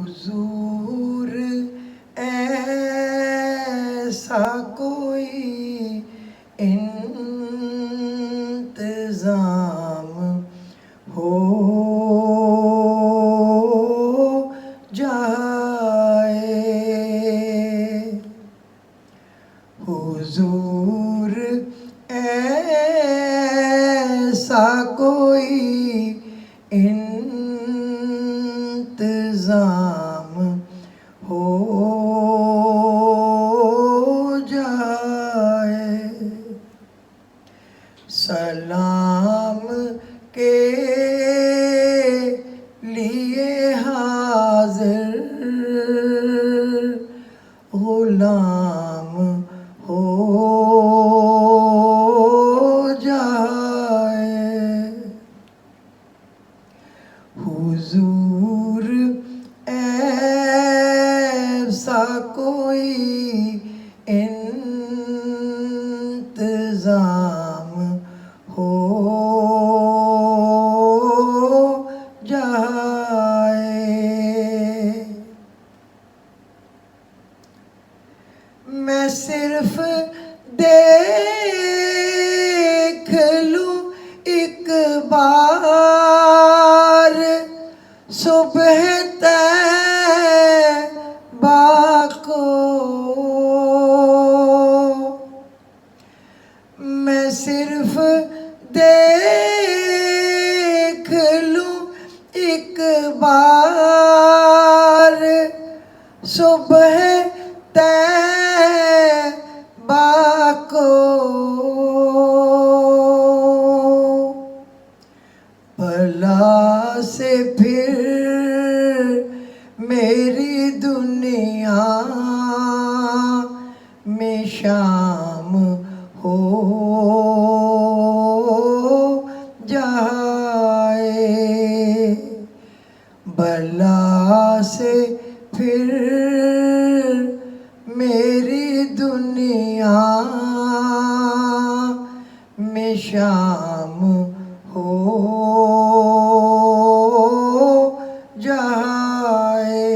حضور ایسا کوئی انتظام ہو جائے، حضور ایسا کوئی انتظام ہو جائے، سلام کے لیے حاضر غلام ہو جائے، حضور ایسا کوئی انتظام ہو جائے، میں صرف دیکھ لوں ایک بار صبح طیبہ کو، میں صرف دیکھ لوں ایک بار صبح طیبہ کو، بھلا سے پھر میری دنیا میں شام ہو جائے، بھلا سے پھر میری دنیا میں شام ہو جائے،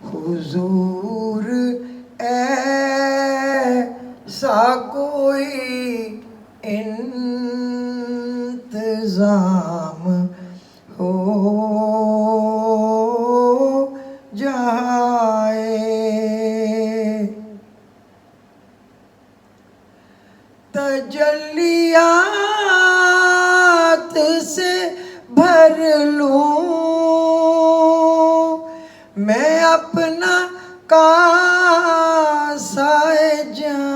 حضور ایسا کوئی انتظام ہو جائے، تجلیات سے بھر لوں میں اپنا کاسۂ جاں،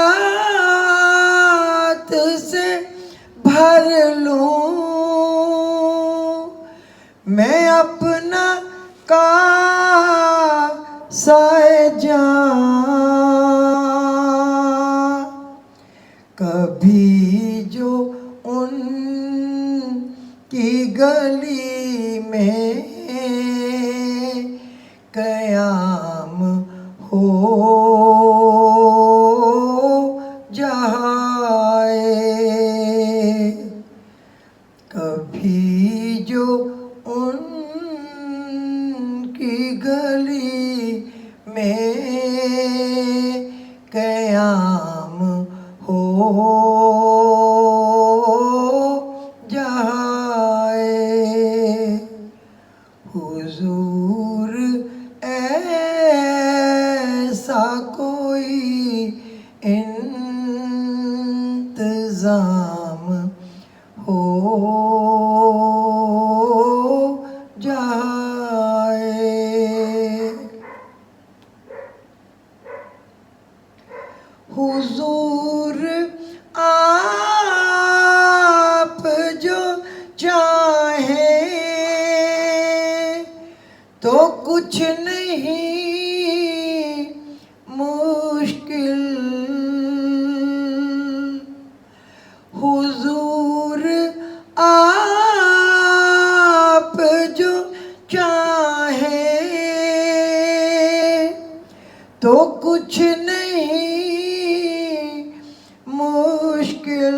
تجلیات سے بھر لوں میں اپنا کاسۂ جاں، کبھی جو ان کی گلی میں قیام ہو جائے، کبھی جو ان کی گلی میں قیام ہو جائے، حضور ایسا کوئی انتظام ہو جائے، حضور آپ جو چاہیں تو کچھ نہیں مشکل، حضور آپ جو چاہیں تو کچھ نہیں مشکل،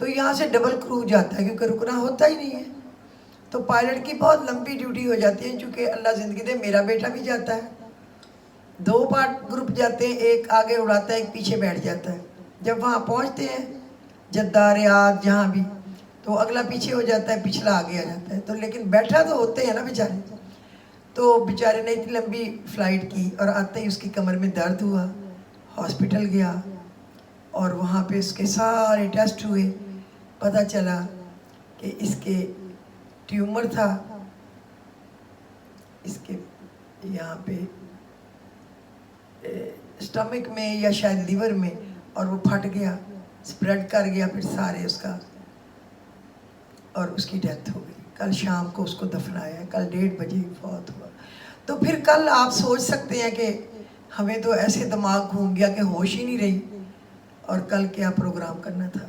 تو یہاں سے ڈبل کرو جاتا ہے کیونکہ رکنا ہوتا ہی نہیں ہے. تو پائلٹ کی بہت لمبی ڈیوٹی ہو جاتی ہے. چونکہ اللہ زندگی دے میرا بیٹا بھی جاتا ہے, 2 پارٹ گروپ جاتے ہیں, ایک آگے اڑاتا ہے ایک پیچھے بیٹھ جاتا ہے. جب وہاں پہنچتے ہیں جدہ ریاض جہاں بھی, تو اگلا پیچھے ہو جاتا ہے پچھلا آگے آ جاتا ہے. تو لیکن بیٹھا تو ہوتے ہیں نا بیچارے. تو بیچارے نے اتنی لمبی فلائٹ کی اور آتے ہی اس کی کمر میں درد ہوا, ہاسپٹل گیا اور وہاں پہ اس کے سارے ٹیسٹ ہوئے. پتہ چلا کہ اس کے ٹیومر تھا اس کے یہاں پہ اسٹمک میں یا شاید لیور میں, اور وہ پھٹ گیا, اسپریڈ کر گیا پھر سارے اس کا, اور اس کی ڈیتھ ہو گئی. کل شام کو اس کو دفنایا ہے, کل 1:30 بجے فوت ہوا. تو پھر کل آپ سوچ سکتے ہیں کہ ہمیں تو ایسے دماغ گھوم گیا کہ ہوش ہی نہیں رہی, اور کل کیا پروگرام کرنا تھا.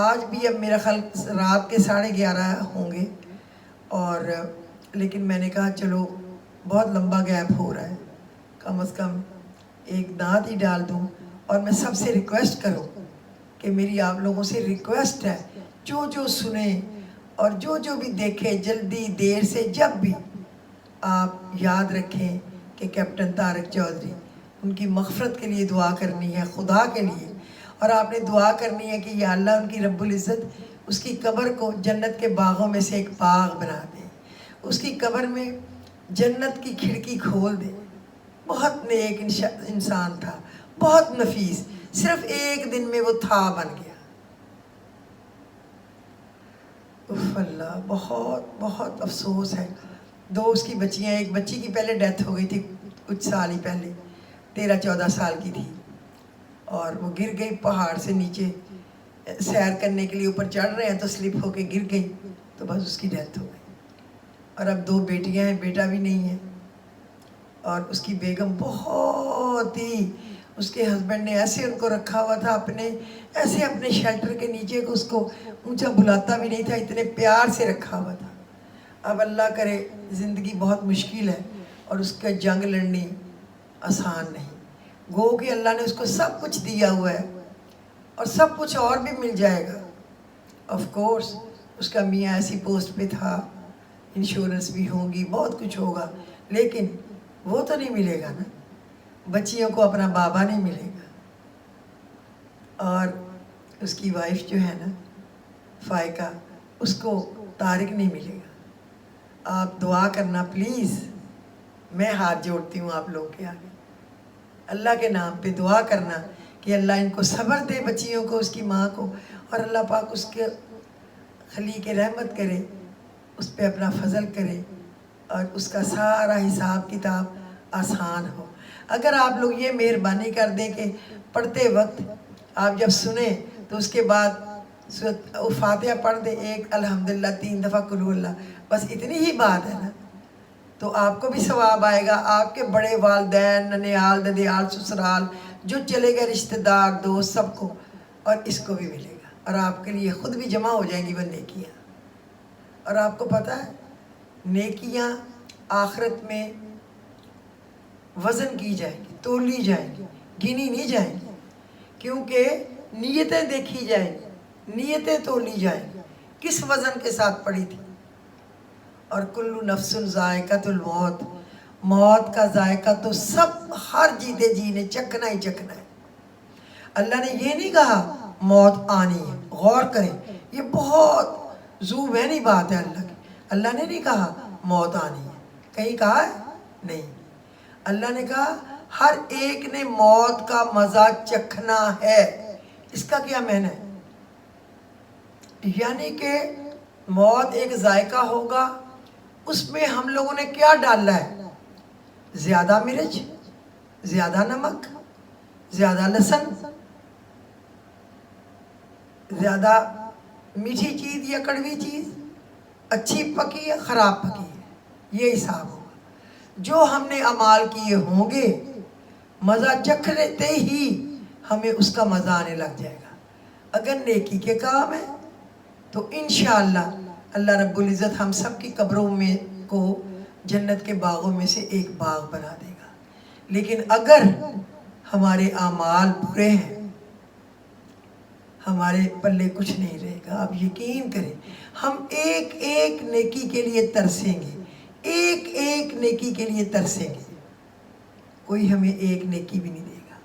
آج بھی اب میرا خیال رات کے 11:30 ہوں گے, اور لیکن میں نے کہا چلو بہت لمبا گیپ ہو رہا ہے, کم از کم ایک دانت ہی ڈال دوں. اور میں سب سے ریکویسٹ کروں کہ میری آپ لوگوں سے ریکویسٹ ہے, جو سنیں اور جو بھی دیکھیں, جلدی دیر سے جب بھی آپ یاد رکھیں کہ کیپٹن طارق چودھری, ان کی مغفرت کے لیے دعا کرنی ہے خدا کے لیے. اور آپ نے دعا کرنی ہے کہ یا اللہ ان کی رب العزت اس کی قبر کو جنت کے باغوں میں سے ایک باغ بنا دے, اس کی قبر میں جنت کی کھڑکی کھول دے. بہت نیک انسان تھا, بہت نفیس, صرف ایک دن میں وہ تھا بن گیا. اف اللہ, بہت بہت افسوس ہے. 2 اس کی بچیاں, ایک بچی کی پہلے ڈیتھ ہو گئی تھی کچھ سال ہی پہلے, 13-14 سال کی تھی, اور وہ گر گئی پہاڑ سے نیچے, سیر کرنے کے لیے اوپر چڑھ رہے ہیں تو سلپ ہو کے گر گئی, تو بس اس کی ڈیتھ ہو گئی. اور اب 2 بیٹیاں ہیں, بیٹا بھی نہیں ہے. اور اس کی بیگم بہت ہی, اس کے ہسبینڈ نے ایسے ان کو رکھا ہوا تھا ایسے اپنے شیلٹر کے نیچے کو اس کو اونچا بلاتا بھی نہیں تھا, اتنے پیار سے رکھا ہوا تھا. اب اللہ کرے, زندگی بہت مشکل ہے اور اس کا جنگ لڑنی آسان نہیں. گو کہ اللہ نے اس کو سب کچھ دیا ہوا ہے اور سب کچھ اور بھی مل جائے گا. آف کورس اس کا میاں ایسی پوسٹ پہ تھا, انشورنس بھی ہوں گی, بہت کچھ ہوگا, لیکن وہ تو نہیں ملے گا نا. بچیوں کو اپنا بابا نہیں ملے گا. اور اس کی وائف جو ہے نا فائقہ, اس کو طارق نہیں ملے گا. آپ دعا کرنا پلیز, میں ہاتھ جوڑتی ہوں آپ لوگوں کے آگے, اللہ کے نام پہ دعا کرنا کہ اللہ ان کو صبر دے, بچیوں کو, اس کی ماں کو, اور اللہ پاک اس کے خلی کے رحمت کرے, اس پہ اپنا فضل کرے, اور اس کا سارا حساب کتاب آسان ہو. اگر آپ لوگ یہ مہربانی کر دیں کہ پڑھتے وقت آپ جب سنیں تو اس کے بعد فاتحہ پڑھ دیں, ایک الحمدللہ 3 دفعہ قل اللہ, بس اتنی ہی بات ہے نا, تو آپ کو بھی ثواب آئے گا. آپ کے بڑے والدین, ننیال, ددیال, سسرال, جو چلے گئے رشتہ دار, دوست, سب کو, اور اس کو بھی ملے گا, اور آپ کے لیے خود بھی جمع ہو جائیں گی وہ نیکیاں. اور آپ کو پتہ ہے نیکیاں آخرت میں وزن کی جائیں گی, تولی جائیں گی, گنی نہیں جائیں گی, کیونکہ نیتیں دیکھی جائیں گی, نیتیں تولی جائیں گی, کس وزن کے ساتھ پڑی تھی. اور کلو نفس ذائقۃ الموت, موت کا ذائقہ تو سب ہر جیتے جی نے چکھنا ہی چکھنا ہے. اللہ نے یہ نہیں کہا موت آنی ہے, غور کریں, یہ بہت ذو بینی بات ہے اللہ کی. اللہ نے نہیں کہا موت آنی ہے, کہیں کہا ہے نہیں. اللہ نے کہا ہر ایک نے موت کا مزہ چکھنا ہے. اس کا کیا معنی ہے؟ یعنی کہ موت ایک ذائقہ ہوگا, اس میں ہم لوگوں نے کیا ڈالا ہے؟ زیادہ مرچ, زیادہ نمک, زیادہ لہسن, زیادہ میٹھی چیز یا کڑوی چیز, اچھی پکی یا خراب پکی ہے, یہ حساب ہوگا. جو ہم نے اعمال کیے ہوں گے, مزہ چکھتے ہی ہمیں اس کا مزہ آنے لگ جائے گا. اگر نیکی کے کام ہے تو انشاءاللہ اللہ رب العزت ہم سب کی قبروں میں کو جنت کے باغوں میں سے ایک باغ بنا دے گا. لیکن اگر ہمارے اعمال برے ہیں, ہمارے پلے کچھ نہیں رہے گا. آپ یقین کریں ہم ایک ایک نیکی کے لیے ترسیں گے, ایک ایک نیکی کے لیے ترسیں گے. کوئی ہمیں ایک نیکی بھی نہیں دے گا.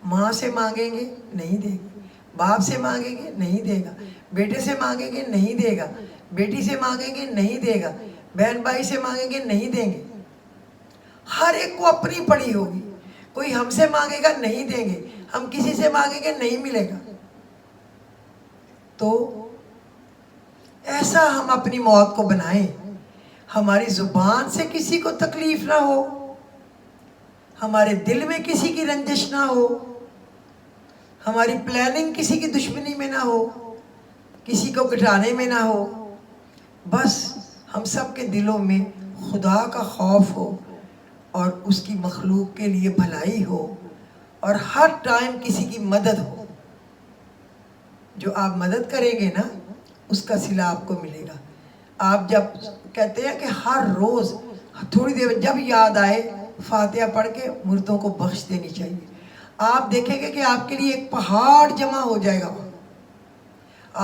ماں سے مانگیں گے نہیں دے گا, باپ سے مانگیں گے نہیں دے گا, بیٹے سے مانگیں گے نہیں دے گا, بیٹی سے مانگیں گے نہیں دے گا, بہن بھائی سے مانگیں گے نہیں دیں گے. ہر ایک کو اپنی پڑی ہوگی. کوئی ہم سے مانگے گا نہیں دیں گے, ہم کسی سے مانگیں گے نہیں ملے گا. تو ایسا ہم اپنی موت کو بنائیں ہماری زبان سے کسی کو تکلیف نہ ہو, ہمارے دل میں کسی کی رنجش نہ ہو, ہماری پلاننگ کسی کی دشمنی میں نہ ہو, کسی کو گھٹانے میں نہ ہو. بس ہم سب کے دلوں میں خدا کا خوف ہو اور اس کی مخلوق کے لیے بھلائی ہو, اور ہر ٹائم کسی کی مدد ہو. جو آپ مدد کریں گے نا اس کا صلہ آپ کو ملے گا. آپ جب کہتے ہیں کہ ہر روز تھوڑی دیر جب یاد آئے فاتحہ پڑھ کے مردوں کو بخش دینی چاہیے. آپ دیکھیں گے کہ آپ کے لیے ایک پہاڑ جمع ہو جائے گا.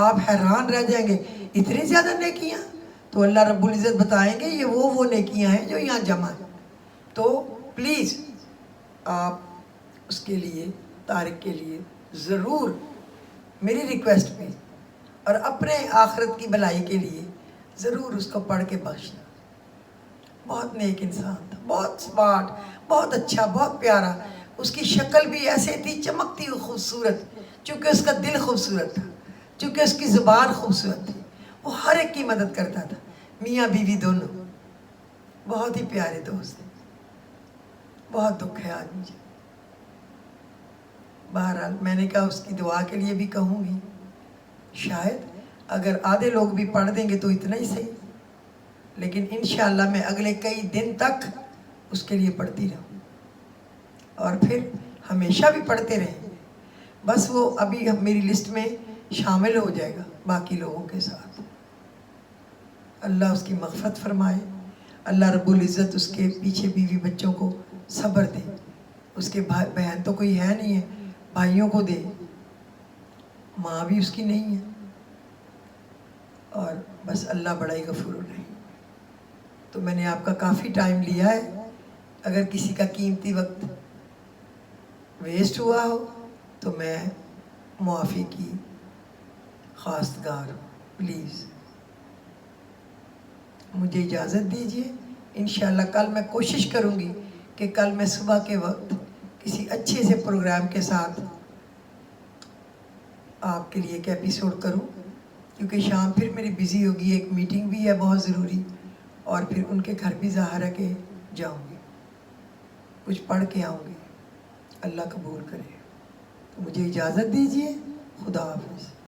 آپ حیران رہ جائیں گے اتنی زیادہ نیکیاں. تو اللہ رب العزت بتائیں گے یہ وہ نیکیاں ہیں جو یہاں جمع ہیں. تو پلیز آپ اس کے لیے, طارق کے لیے ضرور میری ریکویسٹ پہ, اور اپنے آخرت کی بھلائی کے لیے ضرور اس کو پڑھ کے بخشنا. بہت نیک انسان تھا, بہت سمارٹ, بہت اچھا, بہت پیارا. اس کی شکل بھی ایسے تھی چمکتی ہوئی خوبصورت, چونکہ اس کا دل خوبصورت تھا, چونکہ اس کی زبان خوبصورت تھی. وہ ہر ایک کی مدد کرتا تھا, میاں بیوی دونوں. بہت ہی پیارے دوست ہیں. بہت دکھ ہے آج مجھے. بہرحال میں نے کہا اس کی دعا کے لیے بھی کہوں گی. شاید اگر آدھے لوگ بھی پڑھ دیں گے تو اتنا ہی صحیح, لیکن انشاءاللہ میں اگلے کئی دن تک اس کے لیے پڑھتی رہوں, اور پھر ہمیشہ بھی پڑھتے رہیں. بس وہ ابھی میری لسٹ میں شامل ہو جائے گا باقی لوگوں کے ساتھ. اللہ اس کی مغفرت فرمائے. اللہ رب العزت اس کے پیچھے بیوی بچوں کو صبر دے. اس کے بہن تو کوئی ہے نہیں ہے, بھائیوں کو دے. ماں بھی اس کی نہیں ہے. اور بس اللہ بڑا ہی غفور الرحیم. تو میں نے آپ کا کافی ٹائم لیا ہے. اگر کسی کا قیمتی وقت ویسٹ ہوا ہو تو میں معافی کی خواستگار ہوں. پلیز مجھے اجازت دیجیے. انشاءاللہ کل میں کوشش کروں گی کہ کل میں صبح کے وقت کسی اچھے سے پروگرام کے ساتھ آپ کے لیے ایک ایپیسوڈ کروں, کیونکہ شام پھر میری بزی ہوگی. ایک میٹنگ بھی ہے بہت ضروری, اور پھر ان کے گھر بھی ظاہر ہے کہ جاؤں گی, کچھ پڑھ کے آؤں گی. اللہ قبول کرے. تو مجھے اجازت دیجیے. خدا حافظ.